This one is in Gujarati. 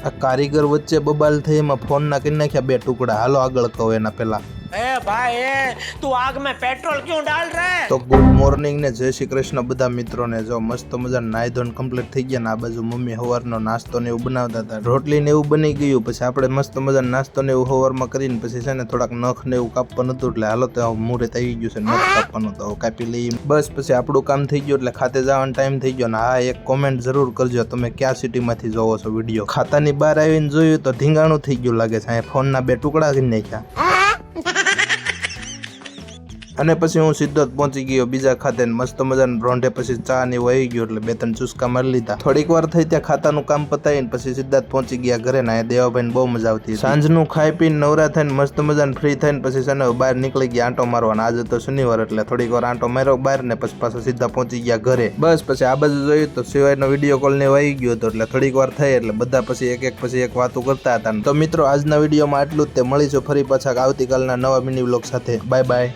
આ કારીગર વચ્ચે બબાલ થઈ એમાં ફોનના કરી નાખ્યા 2 ટુકડા। હાલો આગળ કહો એના પહેલા। ए भाई तू आग में पेट्रोल क्यों डाल रहा है? તો ગુડ મોર્નિંગ ને જય શ્રી કૃષ્ણ બધા મિત્રોને। જો મસ્ત મજા નાઈ ધોઈને કમ્પ્લીટ થઈ ગયા ને આ બાજુ મમ્મી સવારનો નાસ્તો ને એવું બનાવતા હતા। રોટલી ને એવું બની ગયું, પછી આપણે મસ્ત મજા નાસ્તો ને એવું સવારમાં કરીને પછી છે ને થોડાક નખ ને એવું કાપવાનું હતું, એટલે હાલો તો મુહૂર્ત આવી ગયું છે નખ કાપવાનું, તો કાપી લઈ બસ। પછી આપણું કામ થઈ ગયું એટલે ખાતે જવાનો ટાઈમ થઈ ગયો। ને હા, એક કોમેન્ટ જરૂર કરજો તમે ક્યાં સિટીમાંથી જોવો છો વિડીયો। ખાતાની બહાર આવીને જોયું તો ધીંગાણું થઈ ગયું લાગે છે, અહીંયા ફોનના 2 ટુકડા કરી નાખ્યા। અને પછી હું સીધો જ પહોંચી ગયો બીજા ખાતે, મસ્ત મજાનું રોંઢે પછી ચા ને એવું આવી ગયું એટલે 2-3 ચુસ્કા મારી લીધા। થોડીક વાર થઈ ત્યાં ખાતાનું કામ પતાવીને પછી સીધા જ પહોંચી ગયા ઘરે ને દેવાભાઈને બહુ મજા આવતી। સાંજનું ખાઈ પીને નવરા થઈને મસ્ત મજાને ફ્રી થઈને પછી છે ને બહાર નીકળી ગયા આંટો મારવાના। આજે તો શનિવાર એટલે થોડીક વાર આંટો માર્યો બહાર ને પછી પાછા સીધા પહોંચી ગયા ઘરે। બસ પછી આ બાજુ જોયું તો સિવાયનો વિડીયો કોલ ને આવી ગયો હતો, એટલે થોડીક વાર થઈ એટલે બધા પછી એક વાતો કરતા હતા। તો મિત્રો આજના વિડીયોમાં આટલું જ, તે મળીશું ફરી પાછા આવતીકાલના નવા મિની વ્લોગ સાથે। Bye bye.